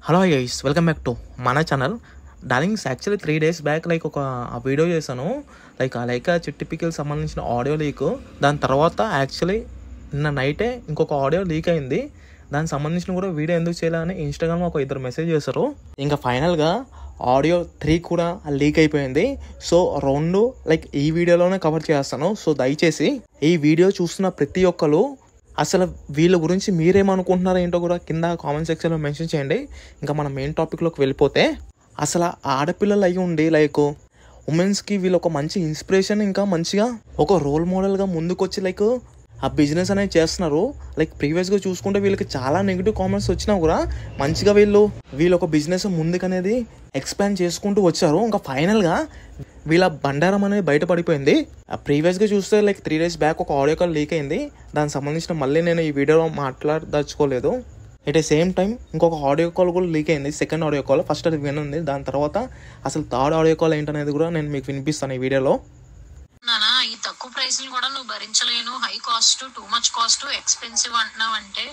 Hello guys, welcome back to మన channel. Darlings, actually 3 days back ఒక video చేశాను. చిట్టి పికిల్ సంబంధించిన ఆడియో లీక్. దాని తర్వాత యాక్చువల్లీ నిన్న నైటే ఇంకొక ఆడియో లీక్ అయింది. దానికి సంబంధించిన కూడా వీడియో ఎందుకు చేయాలని ఇన్స్టాగ్రామ్లో ఒక ఇద్దరు మెసేజ్ చేశారు. ఇంకా ఫైనల్గా ఆడియో 3 కూడా లీక్ అయిపోయింది. సో రెండు ఈ వీడియోలోనే కవర్ చేస్తాను. సో దయచేసి ఈ వీడియో చూస్తున్న ప్రతి ఒక్కరు అసలు వీళ్ళ గురించి మీరేమనుకుంటున్నారో ఏంటో కూడా కింద కామెంట్ సెక్షన్లో మెన్షన్ చేయండి. ఇంకా మనం మెయిన్ టాపిక్లోకి వెళ్ళిపోతే, అసలు ఆడపిల్లలు అయ్యి ఉండి ఉమెన్స్కి వీళ్ళు ఒక మంచి ఇన్స్పిరేషన్, ఇంకా మంచిగా ఒక రోల్ మోడల్గా ముందుకొచ్చి ఆ బిజినెస్ అనేది చేస్తున్నారు. ప్రీవియస్గా చూసుకుంటే వీళ్ళకి చాలా నెగిటివ్ కామెంట్స్ వచ్చినా కూడా మంచిగా వీళ్ళు ఒక బిజినెస్ ముందుకనేది ఎక్స్పాండ్ చేసుకుంటూ వచ్చారు. ఇంకా ఫైనల్గా వీళ్ళ బండారం అనేది బయటపడిపోయింది. ప్రీవియస్గా చూస్తే 3 days బ్యాక్ ఒక ఆడియో కాల్ లీక్ అయింది. దానికి సంబంధించిన మళ్ళీ నేను ఈ వీడియోలో మాట్లాడదలుచుకోలేదు. ఎట్ ఏ సేమ్ టైం ఇంకొక ఆడియో కాల్ కూడా లీక్ అయింది. సెకండ్ ఆడియో కాల్, ఫస్ట్ అది వినండి. దాని తర్వాత అసలు థర్డ్ ఆడియో కాల్ ఏంటనేది కూడా నేను మీకు వినిపిస్తాను ఈ వీడియోలో. ఈ తక్కువ ప్రైస్ కూడా నువ్వు భరించలేను, high cost, too much cost, expensive అంటున్నావు అంటే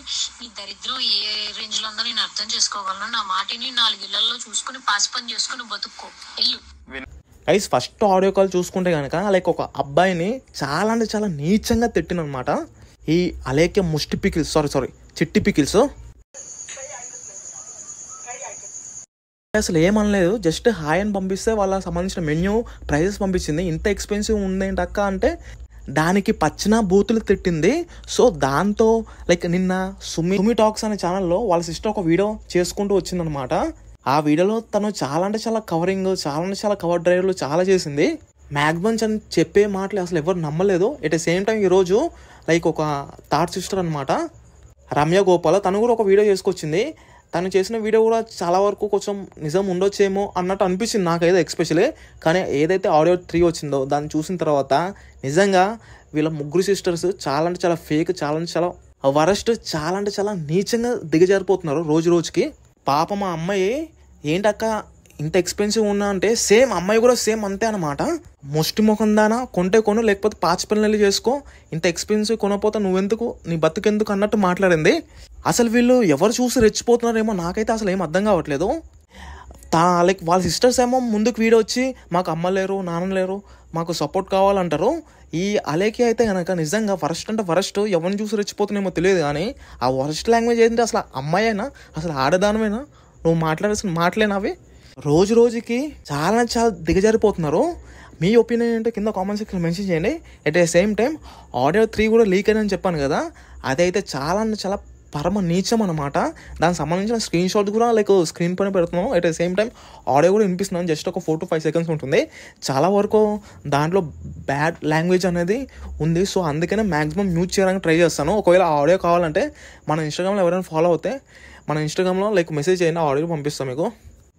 ఈ దరిద్రం ఏ రేంజ్ లో ఉందో నేను అర్థం చేసుకోగలను. నా మాటిని 4 ఇళ్లలో చూసుకుని పాసి పని చేసుకుని బతుక్కో వెళ్ళు. గైస్, ఫస్ట్ ఆడియో కాల్ చూసుకుంటే కనుక ఒక అబ్బాయిని చాలా అంటే చాలా నీచంగా తిట్టినమాట ఈ అలేఖ్య ముష్టి పికిల్స్, సారీ చిట్టి పికిల్స్. అసలు ఏమనలేదు, జస్ట్ హాయ్ అని పంపిస్తే వాళ్ళ సంబంధించిన మెన్యూ ప్రైజెస్ పంపించింది. ఇంత ఎక్స్పెన్సివ్ ఉందేంటక్క అంటే దానికి పచ్చిన బూతులు తిట్టింది. సో దాంతో నిన్న సుమి టాక్స్ అనే ఛానల్లో వాళ్ళ సిస్టర్ ఒక వీడియో చేసుకుంటూ వచ్చిందనమాట. ఆ వీడియోలో తను చాలా అంటే చాలా కవరింగ్, చాలా అంటే చాలా కవర్ డ్రైవ్లు చాలా చేసింది. మ్యాక్సిమం అని చెప్పే మాటలు అసలు ఎవరు నమ్మలేదు. ఎట్ ద సేమ్ టైం ఈరోజు ఒక థర్డ్ సిస్టర్ అనమాట, రమ్య గోపాల్, తను కూడా ఒక వీడియో చేసుకొచ్చింది. తను చేసిన వీడియో కూడా చాలా వరకు కొంచెం నిజం ఉండొచ్చేమో అన్నట్టు అనిపించింది నాకైతే ఎక్స్పెషల్లీ. కానీ ఏదైతే ఆడియో 3 వచ్చిందో దాన్ని చూసిన తర్వాత నిజంగా వీళ్ళ ముగ్గురు సిస్టర్స్ చాలా అంటే చాలా ఫేక్, చాలా అంటే చాలా వరస్ట్, చాలా అంటే చాలా నీచంగా దిగజారిపోతున్నారు రోజు రోజుకి. పాప మా అమ్మాయి ఏంటక్క ఇంత ఎక్స్పెన్సివ్ ఉన్నా అంటే సేమ్ అమ్మాయి కూడా సేమ్ అంతే అనమాట. ముష్టి ముఖం దానా, కొంటే కొను, లేకపోతే పాచిపిల్లలు చేసుకో, ఇంత ఎక్స్పెన్సివ్ కొనపోతే నువ్వెందుకు, నీ బతుకెందుకు అన్నట్టు మాట్లాడింది. అసలు వీళ్ళు ఎవరు చూసి రెచ్చిపోతున్నారేమో నాకైతే అసలు ఏం అర్థం కావట్లేదు. వాళ్ళ సిస్టర్స్ ఏమో ముందుకు వీడియో వచ్చి మాకు అమ్మ లేరు, నాన్న లేరు, మాకు సపోర్ట్ కావాలంటారు. ఈ అలేకి అయితే కనుక నిజంగా వరస్ట్ అంటే వరస్ట్, ఎవరిని చూసి రెచ్చిపోతున్నామో తెలియదు. కానీ ఆ వరస్ట్ లాంగ్వేజ్ ఏంటంటే అసలు అమ్మాయినా, అసలు ఆడదానమేనా, నువ్వు మాట్లాడాల్సిన మాటలేనవి. రోజు రోజుకి చాలా చాలా దిగజారిపోతున్నారు. మీ ఒపీనియన్ ఏంటో కింద కామెంట్ సెక్షన్ మెన్షన్ చేయండి. At the same time audio 3 కూడా లీక్ అయిందని చెప్పాను కదా, అదైతే చాలా చాలా పరమ నీచం అనమాట. దానికి సంబంధించిన స్క్రీన్ షాట్ కూడా స్క్రీన్ పైన పెడుతున్నాం. At the same time audio కూడా వినిపిస్తున్నాను. జస్ట్ ఒక 4 to 5 seconds ఉంటుంది. చాలా వరకు దాంట్లో బ్యాడ్ లాంగ్వేజ్ అనేది ఉంది. సో అందుకనే మ్యాక్సిమం మ్యూట్ చేయడానికి ట్రై చేస్తాను. ఒకవేళ ఆడియో కావాలంటే మన ఇన్స్టాగ్రామ్లో ఎవరైనా ఫాలో అవుతే మన ఇన్స్టాగ్రామ్లో మెసేజ్ చేయండి, ఆడియో పంపిస్తాను మీకు.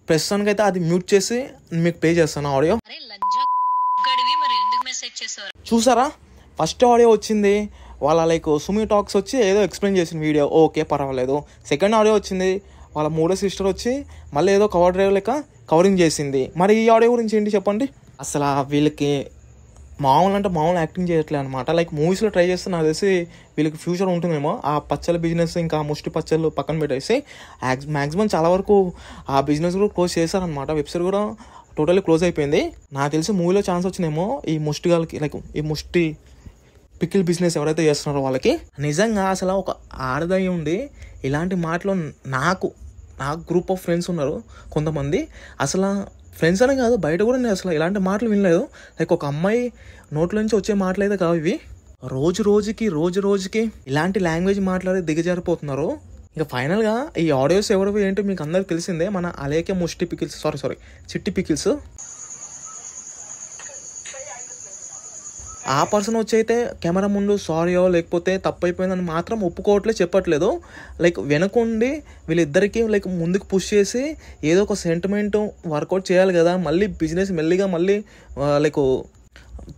ప్రస్తుతానికి అయితే అది మ్యూట్ చేసి మీకు పే చేస్తాను ఆడియో. చూసారా, ఫస్ట్ ఆడియో వచ్చింది వాళ్ళ సుమి టాక్స్ వచ్చి ఏదో ఎక్స్ప్లెయిన్ చేసిన వీడియో, ఓకే పర్వాలేదు. సెకండ్ ఆడియో వచ్చింది వాళ్ళ మూడో సిస్టర్ వచ్చి మళ్ళీ ఏదో కవర్ డ్రైవ్ కవరింగ్ చేసింది. మరి ఈ ఆడియో గురించి ఏంటి చెప్పండి. అసలు వీళ్ళకి మామూలు అంటే మామూలు యాక్టింగ్ చేయట్లేదు అనమాట. మూవీస్లో ట్రై చేస్తే నాకు తెలిసి వీళ్ళకి ఫ్యూచర్ ఉంటుందేమో. ఆ పచ్చల బిజినెస్, ఇంకా ముష్టి పచ్చళ్ళు పక్కన పెట్టేసి మ్యాక్సిమం చాలా వరకు ఆ బిజినెస్ కూడా క్లోజ్ చేశారనమాట. వెబ్సైట్ కూడా టోటల్లీ క్లోజ్ అయిపోయింది. నాకు తెలిసి మూవీలో ఛాన్స్ వచ్చినేమో ఈ ముష్టి వాళ్ళకి, ఈ ముష్టి పికిల్ బిజినెస్ ఎవరైతే చేస్తున్నారో వాళ్ళకి. నిజంగా అసలు ఒక ఆడదయ్యి ఉండి ఇలాంటి మాటలు నాకు గ్రూప్ ఆఫ్ ఫ్రెండ్స్ ఉన్నారు కొంతమంది. అసలు ఫ్రెండ్స్ అనే కాదు, బయట కూడా నేను అసలు ఇలాంటి మాటలు వినలేదు. ఒక అమ్మాయి నోట్ల నుంచి వచ్చే మాటలు అయితే కావు ఇవి. రోజు రోజుకి ఇలాంటి లాంగ్వేజ్ మాట్లాడి దిగజారిపోతున్నారు. ఇంకా ఫైనల్గా ఈ ఆడియోస్ ఎవరు ఏంటో మీకు అందరికి తెలిసిందే. మన అలేఖ్య ముష్టి పికిల్స్, సారీ చిట్టి పికిల్స్. ఆ పర్సన్ వచ్చి అయితే కెమెరా ముందు సారీయో లేకపోతే తప్పు అయిపోయిందని మాత్రం ఒప్పుకోవట్లేదు, చెప్పట్లేదు. వెనకుండి వీళ్ళిద్దరికి ముందుకు పుష్ చేసి ఏదో ఒక సెంటిమెంట్ వర్కౌట్ చేయాలి కదా, మళ్ళీ బిజినెస్ మెల్లిగా మళ్ళీ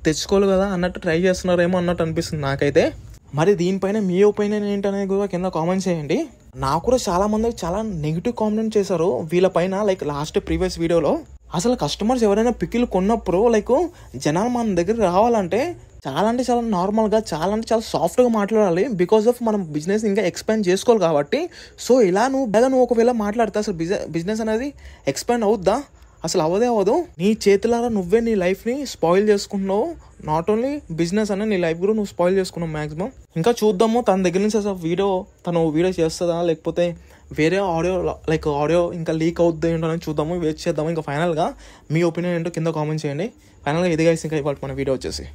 తెచ్చుకోవాలి కదా అన్నట్టు ట్రై చేస్తున్నారేమో అన్నట్టు అనిపిస్తుంది నాకైతే. మరి దీనిపైన మీ ఒపీనియన్ ఏంటనేది కూడా కింద కామెంట్ చేయండి. నాకు కూడా చాలా మంది చాలా నెగిటివ్ కామెంట్ చేశారు వీళ్ళపైన. లాస్ట్ ప్రీవియస్ వీడియోలో అసలు కస్టమర్స్ ఎవరైనా పికిల్ కొన్నప్పుడు లైక్ జనాలు మన దగ్గర రావాలంటే చాలా అంటే చాలా నార్మల్గా, చాలా అంటే చాలా సాఫ్ట్గా మాట్లాడాలి. బికాస్ ఆఫ్ మనం బిజినెస్ ఇంకా ఎక్స్పాండ్ చేసుకోవాలి కాబట్టి. సో ఇలా నువ్వు ఒకవేళ మాట్లాడితే అసలు బిజినెస్ అనేది ఎక్స్పాండ్ అవుద్దా? అసలు అవ్వదు. నీ చేతులారా నువ్వే నీ లైఫ్ని స్పాయిల్ చేసుకుంటున్నావు. నాట్ ఓన్లీ బిజినెస్ అనే నీ లైఫ్ కూడా నువ్వు స్పాయిల్ చేసుకున్నావు మ్యాక్సిమం. ఇంకా చూద్దాము తన దగ్గర నుంచి అసలు తను వీడియో చేస్తుందా, లేకపోతే వేరే ఆడియో ఇంకా లీక్ అవుద్ది ఏంటో అని చూద్దాము, వెయిట్ చేద్దాము. ఇంకా ఫైనల్గా మీ ఒపీనియన్ ఏంటో కింద కామెంట్ చేయండి. ఫైనల్గా ఇది గైస్ ఇంకా ఇవాళ మన వీడియో వచ్చేసి.